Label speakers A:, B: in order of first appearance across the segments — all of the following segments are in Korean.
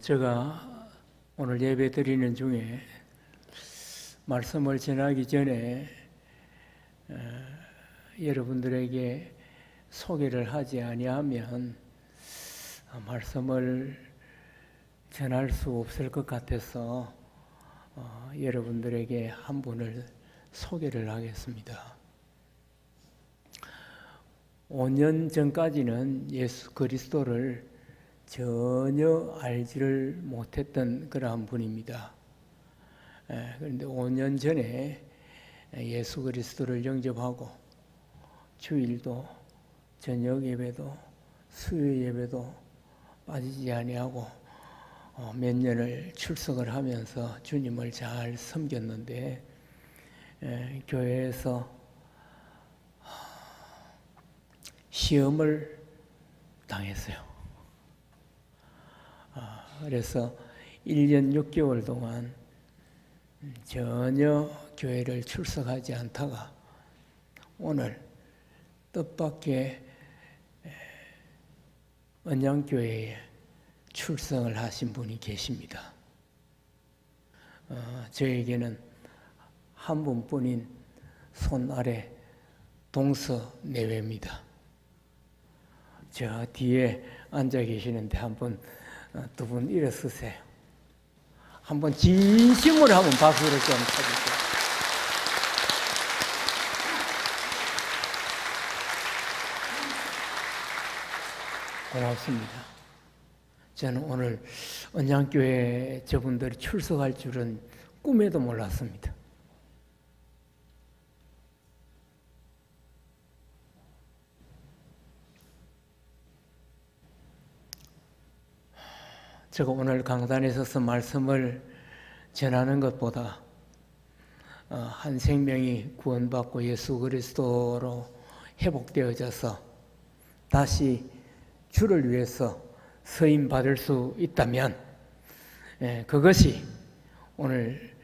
A: 제가 오늘 예배 드리는 중에 말씀을 전하기 전에 여러분들에게 소개를 하지 아니하면 말씀을 전할 수 없을 것 같아서 여러분들에게 한 분을 소개를 하겠습니다. 5년 전까지는 예수 그리스도를 전혀 알지를 못했던 그러한 분입니다. 그런데 5년 전에 예수 그리스도를 영접하고 주일도, 저녁 예배도, 수요 예배도 빠지지 아니하고 몇 년을 출석을 하면서 주님을 잘 섬겼는데 교회에서 시험을 당했어요. 그래서 1년 6개월 동안 전혀 교회를 출석하지 않다가 오늘 뜻밖의 언양교회에 출석을 하신 분이 계십니다. 저에게는 한 분뿐인 손 아래 동서내외입니다. 저 뒤에 앉아 계시는데 한번 두 분 일어서세요. 한번 진심으로 한번 박수를 좀 쳐주세요. 고맙습니다. 저는 오늘 언양교회 저분들이 출석할 줄은 꿈에도 몰랐습니다. 제가 오늘 강단에 서서 말씀을 전하는 것보다 한 생명이 구원받고 예수 그리스도로 회복되어져서 다시 주를 위해서 서임 받을 수 있다면 그것이 오늘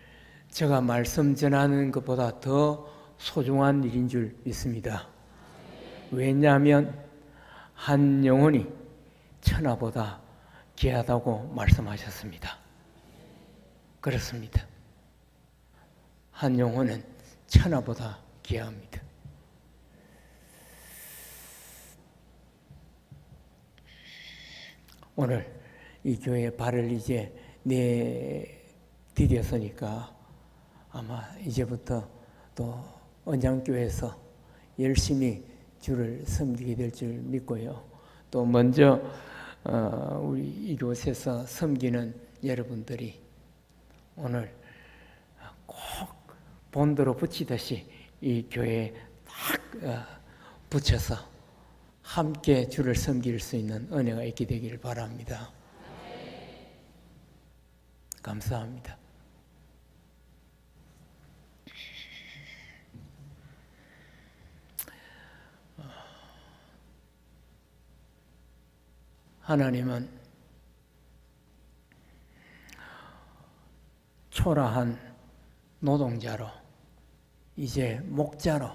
A: 제가 말씀 전하는 것보다 더 소중한 일인 줄 믿습니다. 왜냐하면 한 영혼이 천하보다 귀하다고 말씀하셨습니다. 그렇습니다. 한 영혼은 천하보다 귀합니다. 오늘 이 교회에 발을 이제 내디뎠으니까 아마 이제부터 또 언양교회에서 열심히 주를 섬기게 될 줄 믿고요. 또 먼저 우리 이곳에서 섬기는 여러분들이 오늘 꼭 본드로 붙이듯이 이 교회에 딱 붙여서 함께 주를 섬길 수 있는 은혜가 있게 되기를 바랍니다. 감사합니다. 하나님은 초라한 노동자로 이제 목자로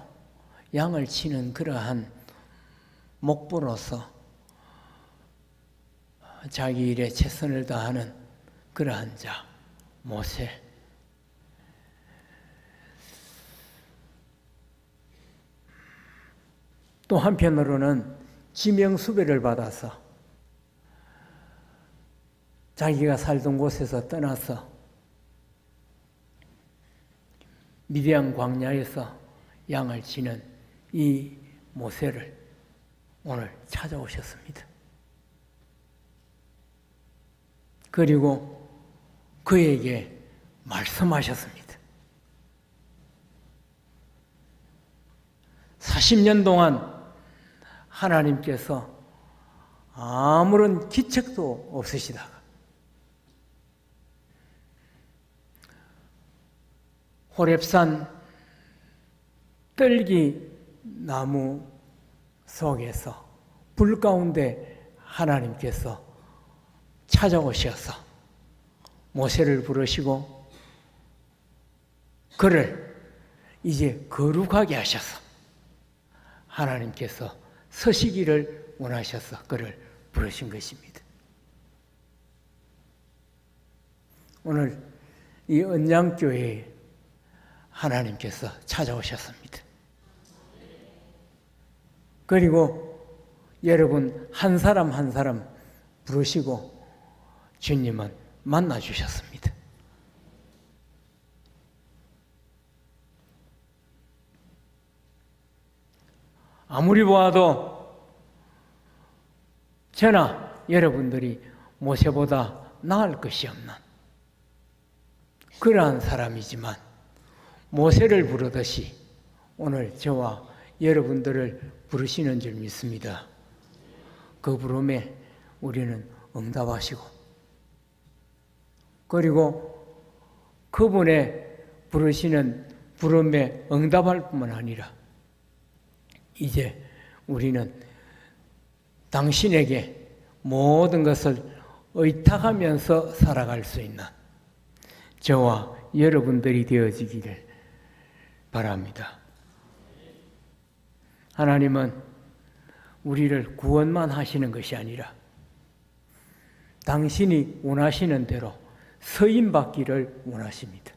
A: 양을 치는 그러한 목부로서 자기 일에 최선을 다하는 그러한 자 모세, 또 한편으로는 지명수배를 받아서 자기가 살던 곳에서 떠나서 미디안 광야에서 양을 치는 이 모세를 오늘 찾아오셨습니다. 그리고 그에게 말씀하셨습니다. 40년 동안 하나님께서 아무런 기책도 없으시다가 호렙산 떨기 나무 속에서 불 가운데 하나님께서 찾아오셔서 모세를 부르시고 그를 이제 거룩하게 하셔서 하나님께서 서시기를 원하셔서 그를 부르신 것입니다. 오늘 이 언양교회에 하나님께서 찾아오셨습니다. 그리고 여러분 한 사람 한 사람 부르시고 주님은 만나주셨습니다. 아무리 보아도 저나 여러분들이 모세보다 나을 것이 없는 그러한 사람이지만 모세를 부르듯이 오늘 저와 여러분들을 부르시는 줄 믿습니다. 그 부름에 우리는 응답하시고 그리고 그분의 부르시는 부름에 응답할 뿐만 아니라 이제 우리는 당신에게 모든 것을 의탁하면서 살아갈 수 있는 저와 여러분들이 되어지기를 바랍니다. 하나님은 우리를 구원만 하시는 것이 아니라 당신이 원하시는 대로 서임받기를 원하십니다.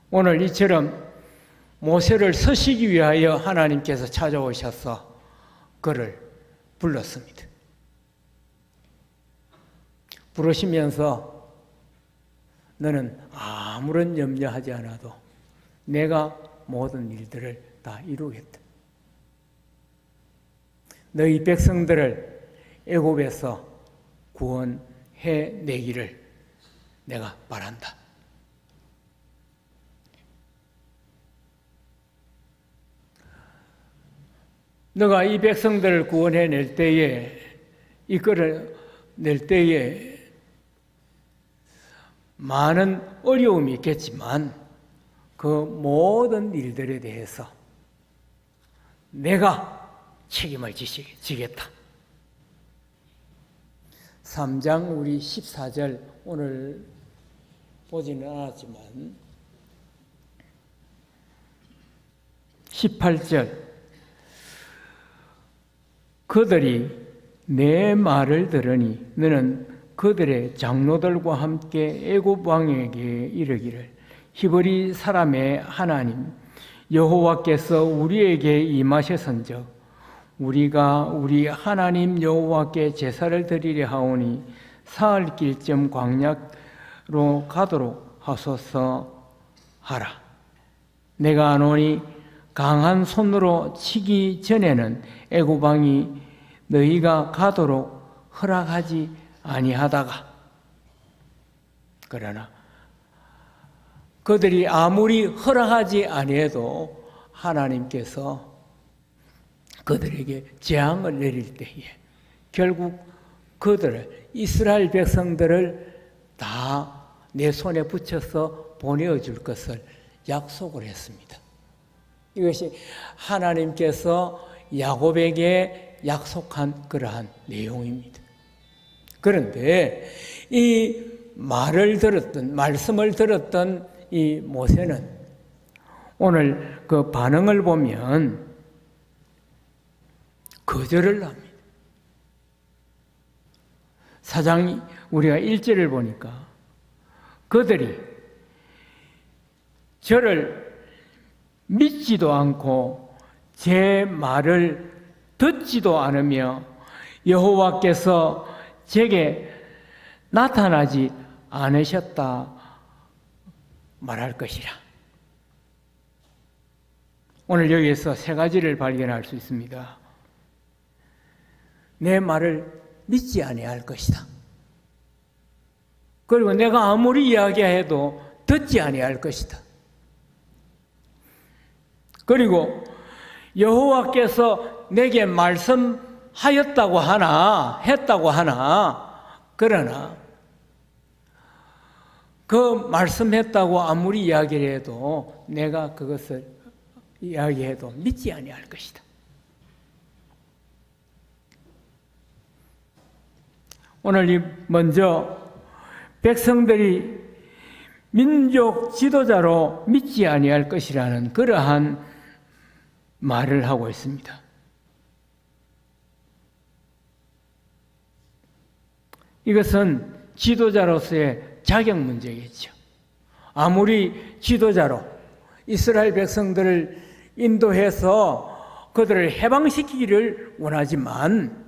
A: 오늘 이처럼 모세를 서시기 위하여 하나님께서 찾아오셔서 그를 불렀습니다. 부르시면서 너는 아무런 염려하지 않아도 내가 모든 일들을 다 이루겠다. 너희 백성들을 애굽에서 구원해 내기를 내가 바란다. 너가 이 백성들을 구원해 낼 때에 이끌어 낼 때에 많은 어려움이 있겠지만 그 모든 일들에 대해서 내가 책임을 지겠다. 3장 우리 14절 오늘 보지는 않았지만 18절 그들이 내 말을 들으니 너는 그들의 장로들과 함께 애굽 왕에게 이르기를 히브리 사람의 하나님 여호와께서 우리에게 임하셨은즉 우리가 우리 하나님 여호와께 제사를 드리려 하오니 사흘 길쯤 광야로 가도록 하소서 하라. 내가 아노니 강한 손으로 치기 전에는 애굽 왕이 너희가 가도록 허락하지 아니하다가 그러나 그들이 아무리 허락하지 아니해도 하나님께서 그들에게 재앙을 내릴 때에 결국 그들을 이스라엘 백성들을 다 내 손에 붙여서 보내줄 것을 약속을 했습니다. 이것이 하나님께서 야곱에게 약속한 그러한 내용입니다. 그런데 이 말씀을 들었던 이 모세는 오늘 그 반응을 보면 거절을 합니다. 사장 우리가 1절을 보니까 그들이 저를 믿지도 않고 제 말을 듣지도 않으며 여호와께서 제게 나타나지 않으셨다 말할 것이라. 오늘 여기에서 세 가지를 발견할 수 있습니다. 내 말을 믿지 아니할 것이다. 그리고 내가 아무리 이야기해도 듣지 아니할 것이다. 그리고 여호와께서 내게 말씀하였다고 하나 했다고 하나 그러나 그 말씀했다고 아무리 이야기를 해도 내가 그것을 이야기해도 믿지 아니할 것이다. 오늘 먼저 백성들이 민족 지도자로 믿지 아니할 것이라는 그러한 말을 하고 있습니다. 이것은 지도자로서의 자격 문제겠죠. 아무리 지도자로 이스라엘 백성들을 인도해서 그들을 해방시키기를 원하지만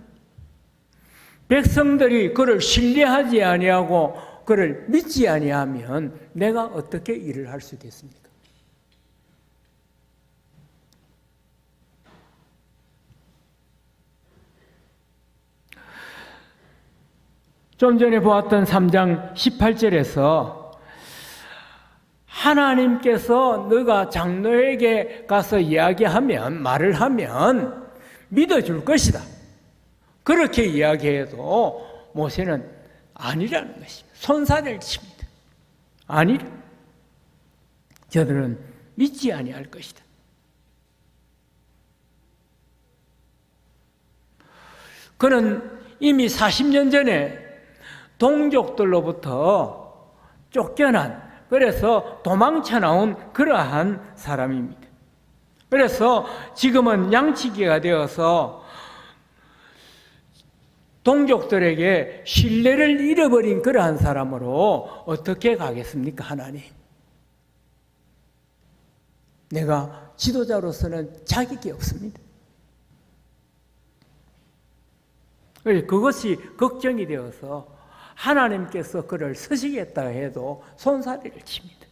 A: 백성들이 그를 신뢰하지 아니하고 그를 믿지 아니하면 내가 어떻게 일을 할 수 있겠습니까? 좀 전에 보았던 3장 18절에서 하나님께서 너가 장로에게 가서 이야기하면, 말을 하면 믿어줄 것이다. 그렇게 이야기해도 모세는 아니라는 것입니다. 손사래를 칩니다. 아니라. 저들은 믿지 아니할 것이다. 그는 이미 40년 전에 동족들로부터 쫓겨난, 그래서 도망쳐 나온 그러한 사람입니다. 그래서 지금은 양치기가 되어서 동족들에게 신뢰를 잃어버린 그러한 사람으로 어떻게 가겠습니까, 하나님? 내가 지도자로서는 자격이 없습니다. 그것이 걱정이 되어서 하나님께서 그를 쓰시겠다 해도 손사래를 칩니다.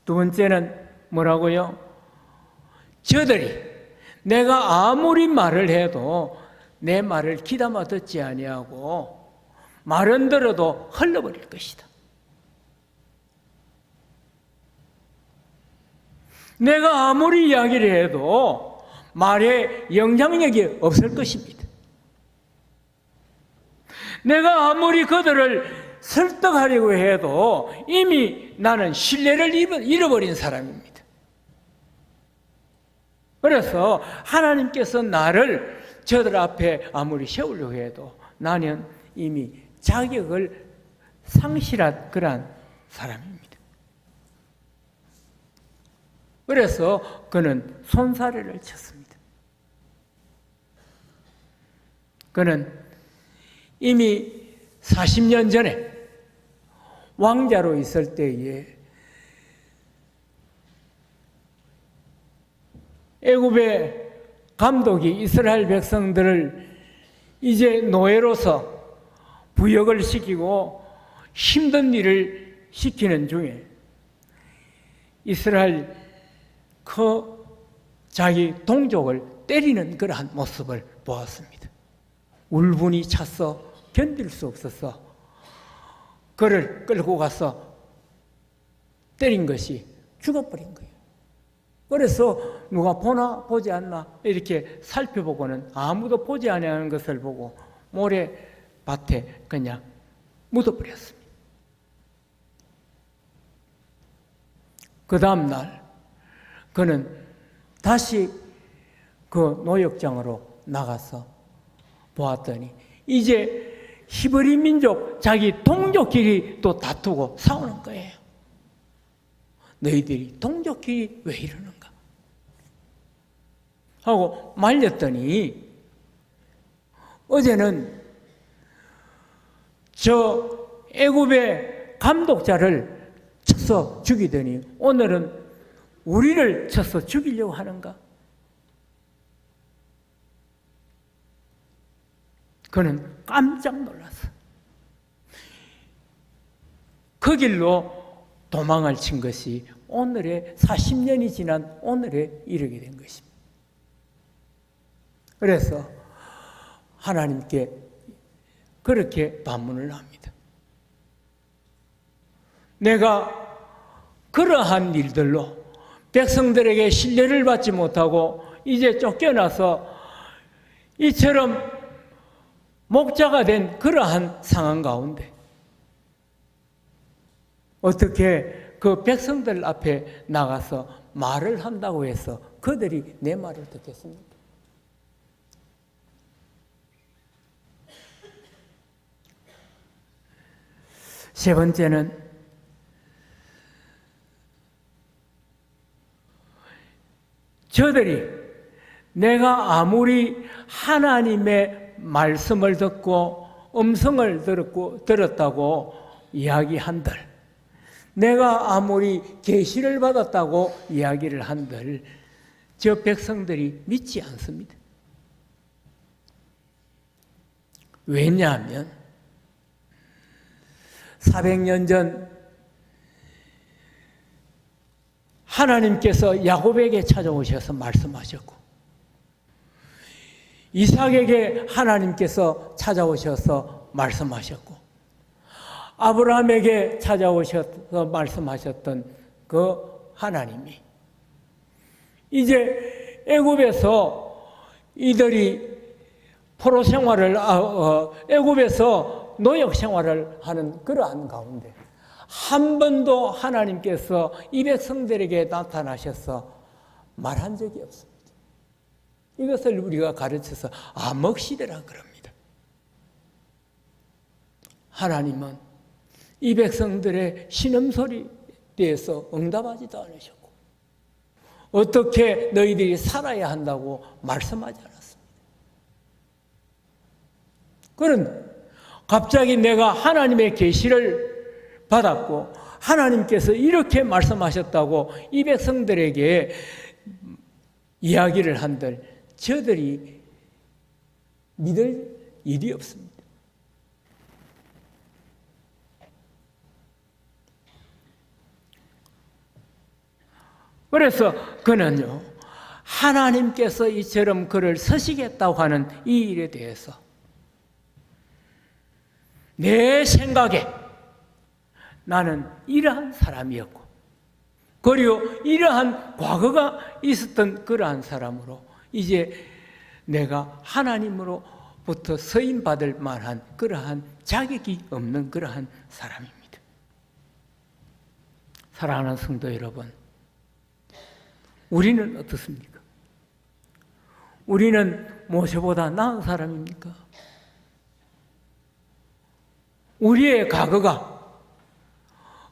A: 두 번째는 뭐라고요? 저들이 내가 아무리 말을 해도 내 말을 귀담아 듣지 아니하고 말은 들어도 흘러버릴 것이다. 내가 아무리 이야기를 해도 말에 영향력이 없을 것입니다. 내가 아무리 그들을 설득하려고 해도 이미 나는 신뢰를 잃어버린 사람입니다. 그래서 하나님께서 나를 저들 앞에 아무리 세우려고 해도 나는 이미 자격을 상실한 그러한 사람입니다. 그래서 그는 손사래를 쳤습니다. 그는 이미 40년 전에 왕자로 있을 때에 애굽의 감독이 이스라엘 백성들을 이제 노예로서 부역을 시키고 힘든 일을 시키는 중에 이스라엘 자기 동족을 때리는 그러한 모습을 보았습니다. 울분이 차서 견딜 수 없어서 그를 끌고 가서 때린 것이 죽어버린 거예요. 그래서 누가 보나 보지 않나 이렇게 살펴보고는 아무도 보지 않는 것을 보고 모래밭에 그냥 묻어버렸습니다. 그 다음 날 그는 다시 그 노역장으로 나가서 보았더니 이제 히브리 민족 자기 동족끼리 또 다투고 싸우는 거예요. 너희들이 동족끼리 왜 이러는가 하고 말렸더니 어제는 저 애굽의 감독자를 쳐서 죽이더니 오늘은 우리를 쳐서 죽이려고 하는가? 그는 깜짝 놀랐어. 그 길로 도망을 친 것이 오늘의 40년이 지난 오늘에 이르게 된 것입니다. 그래서 하나님께 그렇게 반문을 합니다. 내가 그러한 일들로 백성들에게 신뢰를 받지 못하고 이제 쫓겨나서 이처럼 목자가 된 그러한 상황 가운데 어떻게 그 백성들 앞에 나가서 말을 한다고 해서 그들이 내 말을 듣겠습니까? 세 번째는 저들이 내가 아무리 하나님의 말씀을 듣고 음성을 들었다고 이야기한들, 내가 아무리 계시를 받았다고 이야기를 한들 저 백성들이 믿지 않습니다. 왜냐하면 400년 전 하나님께서 야곱에게 찾아오셔서 말씀하셨고, 이삭에게 하나님께서 찾아오셔서 말씀하셨고, 아브라함에게 찾아오셔서 말씀하셨던 그 하나님이 이제 애굽에서 이들이 포로 생활을 애굽에서 노역 생활을 하는 그러한 가운데 한 번도 하나님께서 이 백성들에게 나타나셔서 말한 적이 없습니다. 이것을 우리가 가르쳐서 암흑시대라 그럽니다. 하나님은 이 백성들의 신음소리에 대해서 응답하지도 않으셨고, 어떻게 너희들이 살아야 한다고 말씀하지 않았습니다. 그런데 갑자기 내가 하나님의 계시를 받았고 하나님께서 이렇게 말씀하셨다고 이 백성들에게 이야기를 한들 저들이 믿을 일이 없습니다. 그래서 그는요, 하나님께서 이처럼 그를 서시겠다고 하는 이 일에 대해서 내 생각에 나는 이러한 사람이었고, 그리고 이러한 과거가 있었던 그러한 사람으로 이제 내가 하나님으로부터 서임받을 만한 그러한 자격이 없는 그러한 사람입니다. 사랑하는 성도 여러분, 우리는 어떻습니까? 우리는 모세보다 나은 사람입니까? 우리의 과거가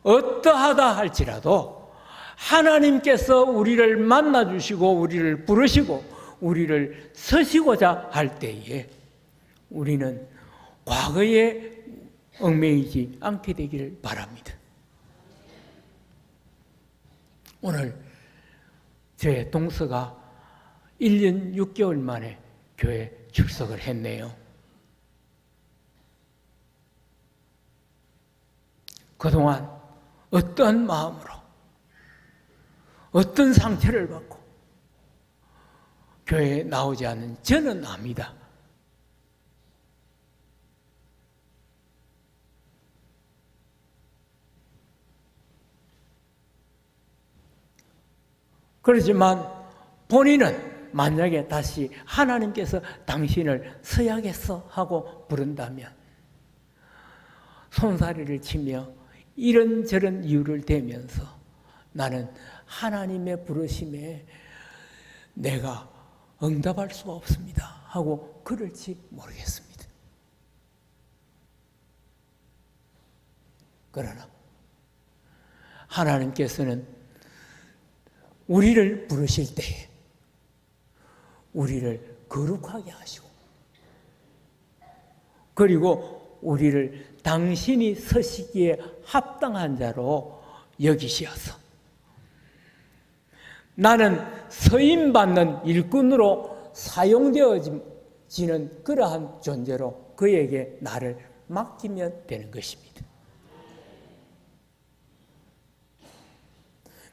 A: 어떠하다 할지라도 하나님께서 우리를 만나주시고 우리를 부르시고 우리를 서시고자 할 때에 우리는 과거에 얽매이지 않게 되기를 바랍니다. 오늘 제 동서가 1년 6개월 만에 교회 출석을 했네요. 그동안 어떤 마음으로, 어떤 상처를 받고 교회에 나오지 않는 저는 압니다. 그렇지만 본인은 만약에 다시 하나님께서 당신을 서야겠어 하고 부른다면 손사래를 치며 이런저런 이유를 대면서 나는 하나님의 부르심에 내가 응답할 수가 없습니다 하고 그럴지 모르겠습니다. 그러나 하나님께서는 우리를 부르실 때에 우리를 거룩하게 하시고, 그리고 우리를 당신이 서시기에 합당한 자로 여기시어서 나는 서임받는 일꾼으로 사용되어지는 그러한 존재로 그에게 나를 맡기면 되는 것입니다.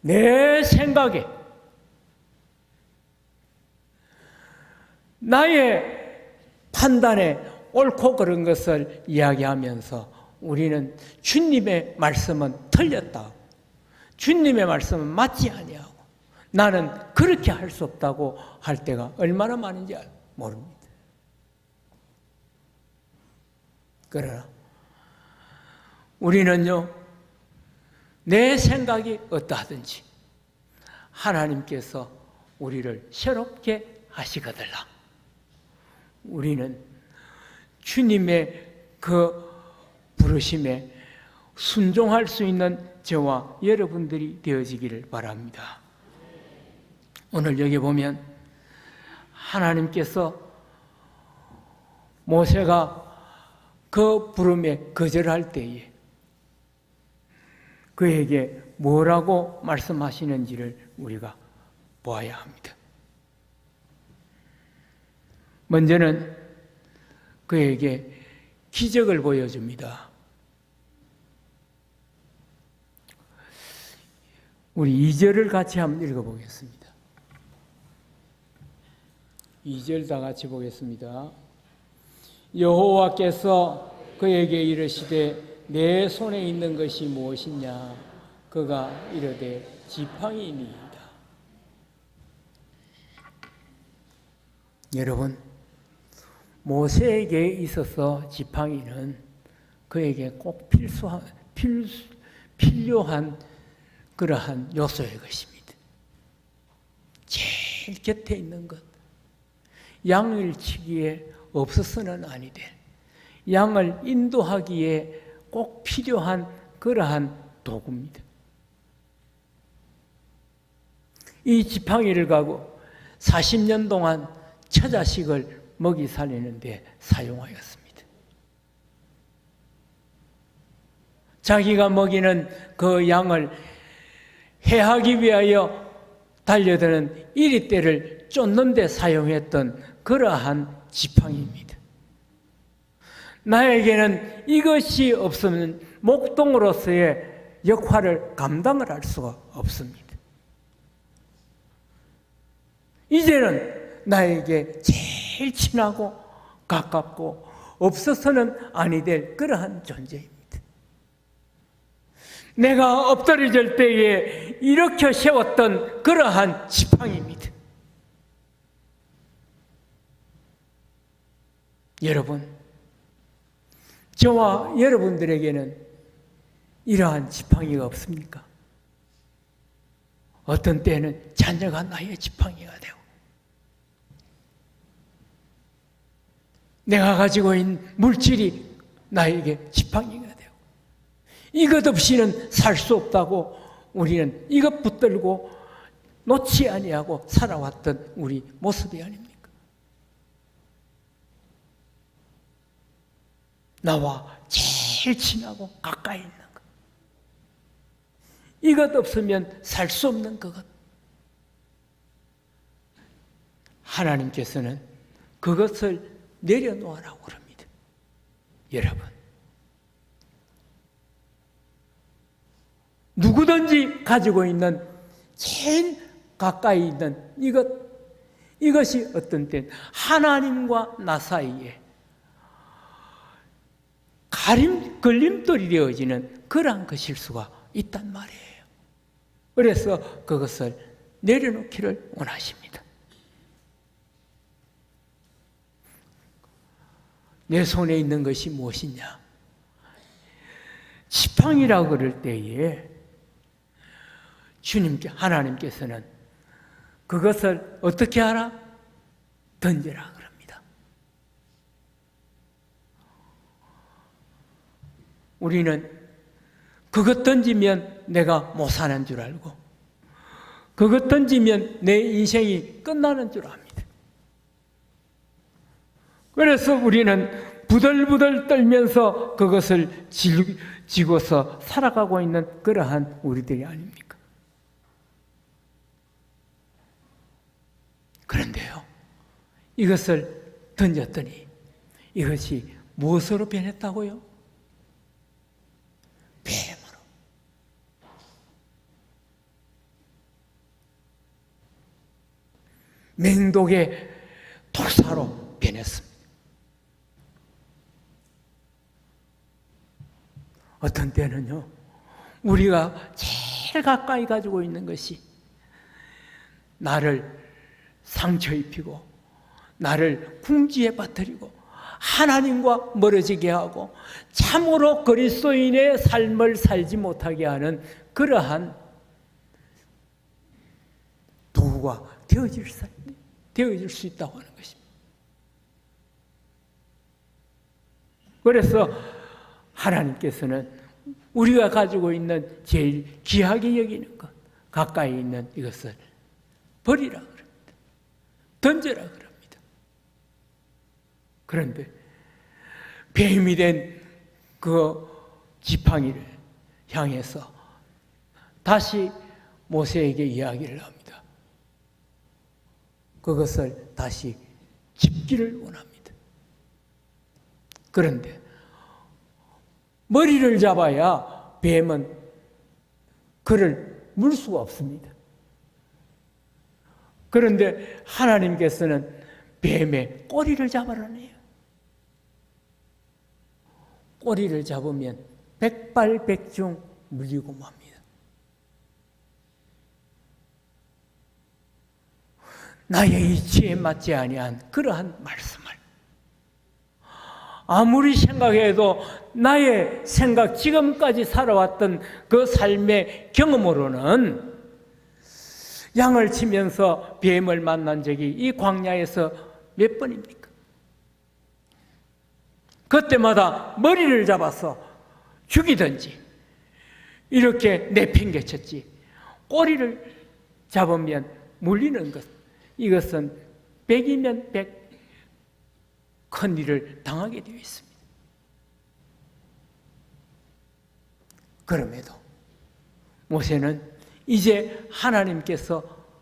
A: 내 생각에 나의 판단에 옳고 그른 것을 이야기하면서 우리는 주님의 말씀은 틀렸다, 주님의 말씀은 맞지 아니하고 나는 그렇게 할 수 없다고 할 때가 얼마나 많은지 모릅니다. 그러나 우리는요, 내 생각이 어떠하든지 하나님께서 우리를 새롭게 하시거들라 우리는 주님의 그 부르심에 순종할 수 있는 저와 여러분들이 되어지기를 바랍니다. 오늘 여기 보면 하나님께서 모세가 그 부름에 거절할 때에 그에게 뭐라고 말씀하시는지를 우리가 보아야 합니다. 먼저는 그에게 기적을 보여줍니다. 우리 2절을 같이 한번 읽어보겠습니다. 2절 다 같이 보겠습니다. 여호와께서 그에게 이르시되 내 손에 있는 것이 무엇이냐? 그가 이르되 지팡이니이다. 여러분, 모세에게 있어서 지팡이는 그에게 꼭 필요한 그러한 요소의 것입니다. 제일 곁에 있는 것, 양을 치기에 없어서는 아니 될, 양을 인도하기에 꼭 필요한 그러한 도구입니다. 이 지팡이를 가지고 40년 동안 처자식을 먹이 살리는데 사용하였습니다. 자기가 먹이는 그 양을 해하기 위하여 달려드는 이리떼를 쫓는 데 사용했던 그러한 지팡이입니다. 나에게는 이것이 없으면 목동으로서의 역할을 감당을 할 수가 없습니다. 이제는 나에게 제일 친하고 가깝고 없어서는 아니 될 그러한 존재입니다. 내가 엎드려질 때에 일으켜 세웠던 그러한 지팡이입니다. 여러분, 저와 여러분들에게는 이러한 지팡이가 없습니까? 어떤 때는 자녀가 나의 지팡이가 되고, 내가 가지고 있는 물질이 나에게 지팡이가 되고, 이것 없이는 살 수 없다고 우리는 이것 붙들고 놓지 아니하고 살아왔던 우리 모습이 아닙니까? 나와 제일 친하고 가까이 있는 것, 이것 없으면 살 수 없는 것. 하나님께서는 그것을 내려놓으라고 그럽니다. 여러분, 누구든지 가지고 있는 제일 가까이 있는 이것이 어떤 때는 하나님과 나 사이에 걸림돌이 되어지는 그러한 것일 수가 있단 말이에요. 그래서 그것을 내려놓기를 원하십니다. 내 손에 있는 것이 무엇이냐? 지팡이라고 그럴 때에 하나님께서는 그것을 어떻게 하라? 던져라 그럽니다. 우리는 그것 던지면 내가 못 사는 줄 알고, 그것 던지면 내 인생이 끝나는 줄 압니다. 그래서 우리는 부들부들 떨면서 그것을 지고서 살아가고 있는 그러한 우리들이 아닙니까? 그런데요, 이것을 던졌더니 이것이 무엇으로 변했다고요? 뱀으로. 맹독의 독사로 변했습니다. 어떤 때는요, 우리가 제일 가까이 가지고 있는 것이 나를 상처 입히고 나를 궁지에 빠뜨리고 하나님과 멀어지게 하고 참으로 그리스도인의 삶을 살지 못하게 하는 그러한 도구가 되어질 수 있다고 하는 것입니다. 그래서 하나님께서는 우리가 가지고 있는 제일 귀하게 여기는 것, 가까이 있는 이것을 버리라 그럽니다. 던져라 그럽니다. 그런데 뱀이 된 그 지팡이를 향해서 다시 모세에게 이야기를 합니다. 그것을 다시 짚기를 원합니다. 그런데 머리를 잡아야 뱀은 그를 물 수가 없습니다. 그런데 하나님께서는 뱀의 꼬리를 잡아라네요. 꼬리를 잡으면 백발백중 물리고 맙니다. 나의 이치에 맞지 아니한 그러한 말씀을 아무리 생각해도 나의 생각, 지금까지 살아왔던 그 삶의 경험으로는 양을 치면서 뱀을 만난 적이 이 광야에서 몇 번입니까? 그때마다 머리를 잡아서 죽이든지 이렇게 내팽개쳤지, 꼬리를 잡으면 물리는 것, 이것은 백이면 백 큰 일을 당하게 되어 있습니다. 그럼에도 모세는 이제 하나님께서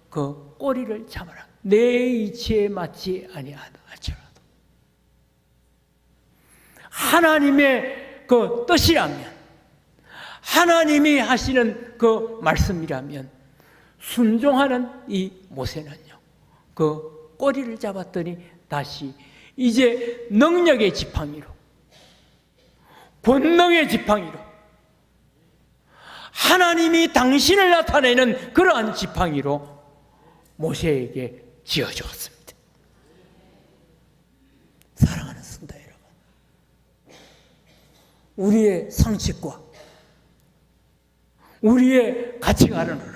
A: 그 꼬리를 잡아라, 내 이치에 맞지 아니하다 할지라도 하나님의 그 뜻이라면, 하나님이 하시는 그 말씀이라면 순종하는 이 모세는요, 그 꼬리를 잡았더니 다시 이제 능력의 지팡이로, 권능의 지팡이로, 하나님이 당신을 나타내는 그러한 지팡이로 모세에게 지어주었습니다. 사랑하는 성도 여러분, 우리의 상식과 우리의 가치관으로는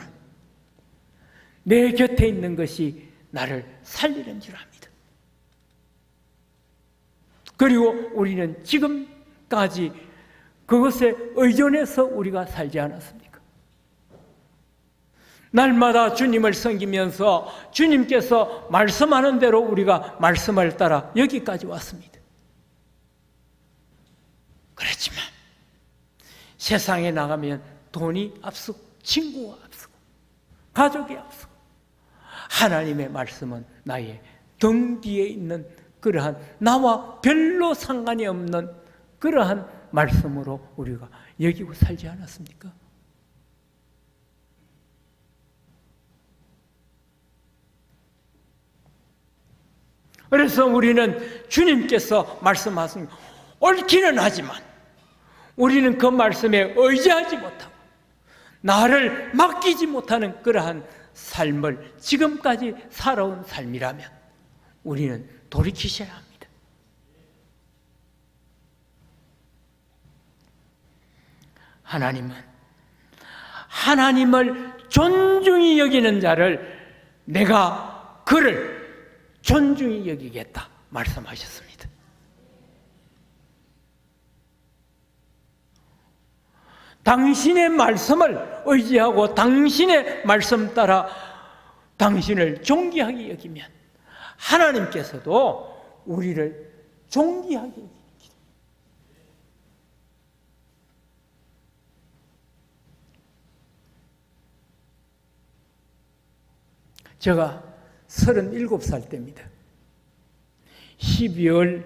A: 내 곁에 있는 것이 나를 살리는 줄 압니다. 그리고 우리는 지금까지 그것에 의존해서 우리가 살지 않았습니까? 날마다 주님을 섬기면서 주님께서 말씀하는 대로 우리가 말씀을 따라 여기까지 왔습니다. 그렇지만 세상에 나가면 돈이 앞서고 친구가 앞서고 가족이 앞서고 하나님의 말씀은 나의 등 뒤에 있는 그러한 나와 별로 상관이 없는 그러한 말씀으로 우리가 여기고 살지 않았습니까? 그래서 우리는 주님께서 말씀하신 옳기는 하지만 우리는 그 말씀에 의지하지 못하고 나를 맡기지 못하는 그러한 삶을 지금까지 살아온 삶이라면 우리는 돌이키셔야 합니다. 하나님은 하나님을 존중히 여기는 자를 내가 그를 존중히 여기겠다 말씀하셨습니다. 당신의 말씀을 의지하고 당신의 말씀 따라 당신을 존귀하게 여기면 하나님께서도 우리를 존귀하게 여깁니다. 제가 37살 때입니다. 12월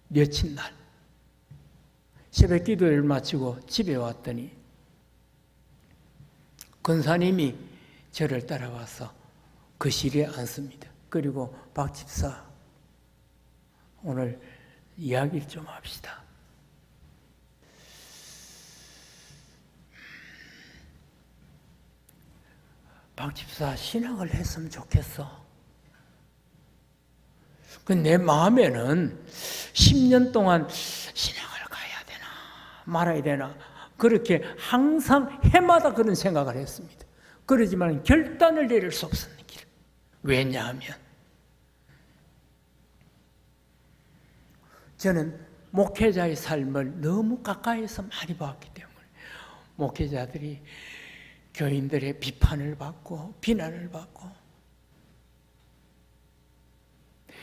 A: 며칠 날 새벽 기도를 마치고 집에 왔더니 권사님이 저를 따라와서 거실에 앉습니다. 그리고 박 집사, 오늘 이야기를 좀 합시다. 박 집사, 신앙을 했으면 좋겠어. 내 마음에는 10년 동안 신앙을 가야 되나 말아야 되나 그렇게 항상 해마다 그런 생각을 했습니다. 그러지만 결단을 내릴 수 없었는 길. 왜냐하면 저는 목회자의 삶을 너무 가까이서 많이 봤기 때문에 목회자들이 교인들의 비판을 받고 비난을 받고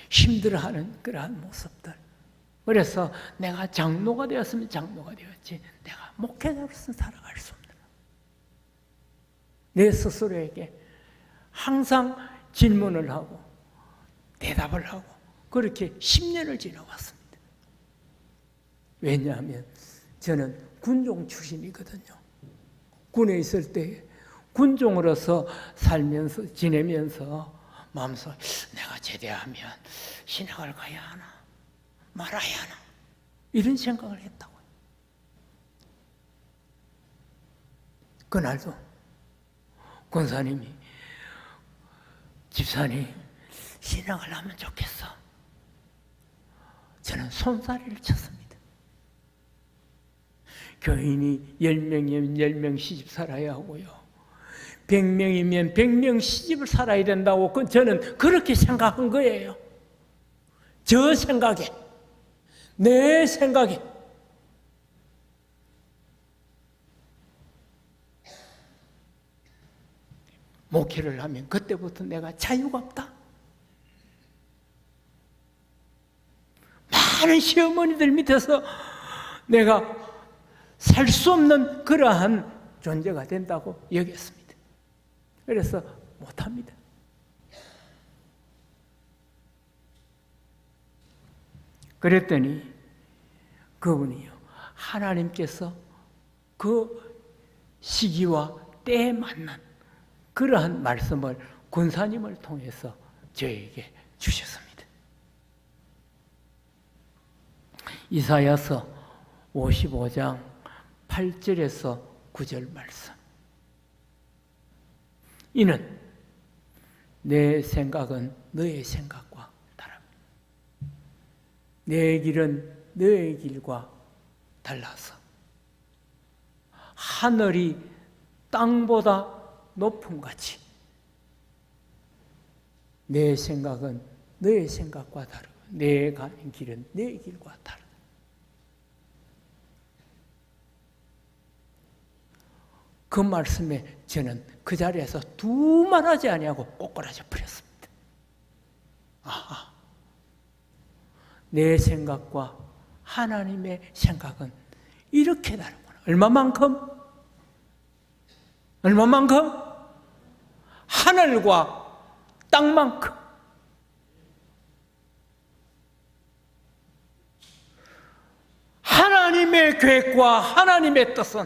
A: 힘들어하는 그러한 모습들, 그래서 내가 장로가 되었으면 장로가 되었지 내가 목회자로서 살아갈 수 없는 내 스스로에게 항상 질문을 하고 대답을 하고 그렇게 10년을 지나왔습니다. 왜냐하면 저는 군종 출신이거든요. 군에 있을 때 군종으로서 살면서 지내면서 마음속에 내가 제대하면 신학을 가야 하나 말아야 하나 이런 생각을 했다고요. 그날도 권사님이 집사님 신학을 하면 좋겠어. 저는 손사래를 쳤습니다. 교인이 10명이면 10명 시집 살아야 하고요. 100명이면 100명 시집을 살아야 된다고 저는 그렇게 생각한 거예요. 저 생각에, 내 생각에. 목회를 하면 그때부터 내가 자유가 없다. 많은 시어머니들 밑에서 내가 살 수 없는 그러한 존재가 된다고 여겼습니다. 그래서 못합니다. 그랬더니 그분이요, 하나님께서 그 시기와 때에 맞는 그러한 말씀을 권사님을 통해서 저에게 주셨습니다. 이사야서 55장 8절에서 9절 말씀. 이는 내 생각은 너의 생각과 다릅니다. 내 길은 너의 길과 달라서 하늘이 땅보다 높음 같이 내 생각은 너의 생각과 다르고 내 가는 길은 내 길과 다르다. 그 말씀에 저는 그 자리에서 두말하지 아니하고 꼬꾸라져 버렸습니다. 아하, 내 생각과 하나님의 생각은 이렇게 다르구나. 얼마만큼? 하늘과 땅만큼. 하나님의 계획과 하나님의 뜻은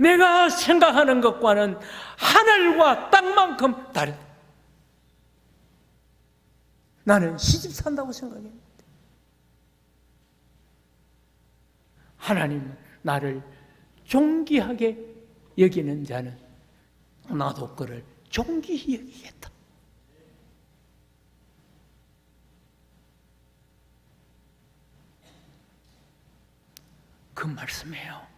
A: 내가 생각하는 것과는 하늘과 땅만큼 다르다. 나는 시집 산다고 생각했는데 하나님은 나를 존귀하게 여기는 자는 나도 그를 존귀히 여기겠다. 그 말씀이에요.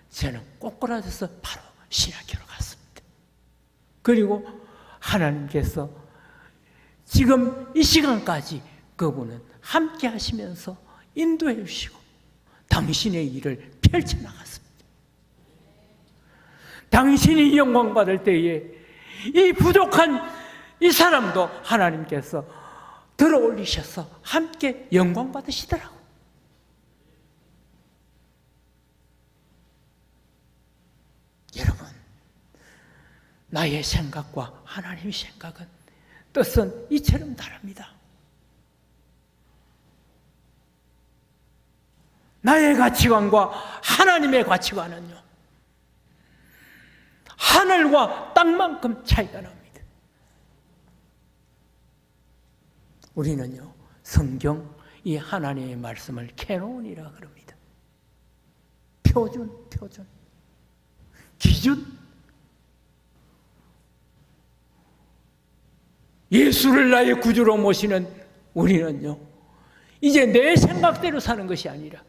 A: 저는 꼬꾸라져서 바로 신학교로 갔습니다. 그리고 하나님께서 지금 이 시간까지 그분은 함께 하시면서 인도해 주시고 당신의 일을 펼쳐나갔습니다. 당신이 영광 받을 때에 이 부족한 이 사람도 하나님께서 들어 올리셔서 함께 영광 받으시더라고요. 여러분, 나의 생각과 하나님의 생각은 뜻은 이처럼 다릅니다. 나의 가치관과 하나님의 가치관은요, 하늘과 땅만큼 차이가 납니다. 우리는요, 성경 이 하나님의 말씀을 캐논이라 그럽니다. 표준, 기준. 예수를 나의 구주로 모시는 우리는요, 이제 내 생각대로 사는 것이 아니라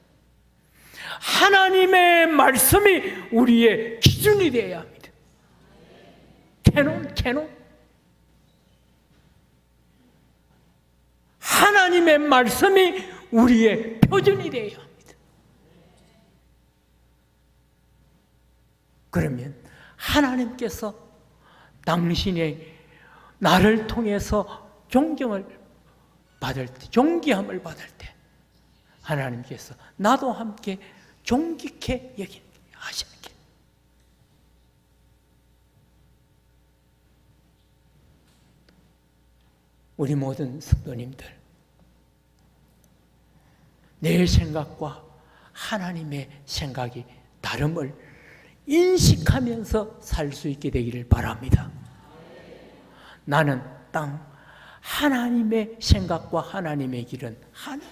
A: 하나님의 말씀이 우리의 기준이 되어야 합니다. 캐논. 하나님의 말씀이 우리의 표준이 되어야 합니다. 그러면 하나님께서 당신의 나를 통해서 존경을 받을 때, 존귀함을 받을 때 하나님께서 나도 함께 존귀케 하시는 게, 우리 모든 성도님들, 내 생각과 하나님의 생각이 다름을 인식하면서 살 수 있게 되기를 바랍니다. 나는 땅 하나님의 생각과 하나님의 길은 하나.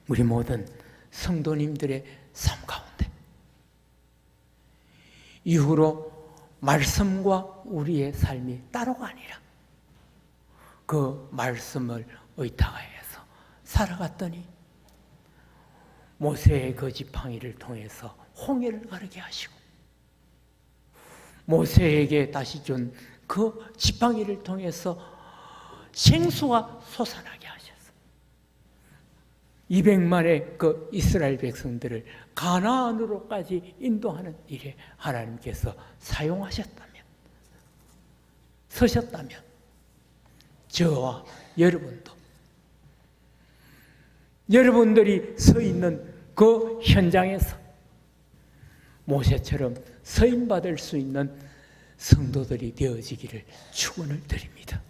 A: 우리 모든 성도님들의 삶 가운데 이후로 말씀과 우리의 삶이 따로가 아니라 그 말씀을 의탁하여서 살아갔더니 모세의 그 지팡이를 통해서 홍해를 가르게 하시고, 모세에게 다시 준 그 지팡이를 통해서 생수가 솟아나게 하셨어요. 200만의 그 이스라엘 백성들을 가나안으로까지 인도하는 일에 하나님께서 사용하셨다면, 서셨다면 저와 여러분들이 서 있는 그 현장에서 모세처럼 서임받을 수 있는 성도들이 되어지기를 축원을 드립니다.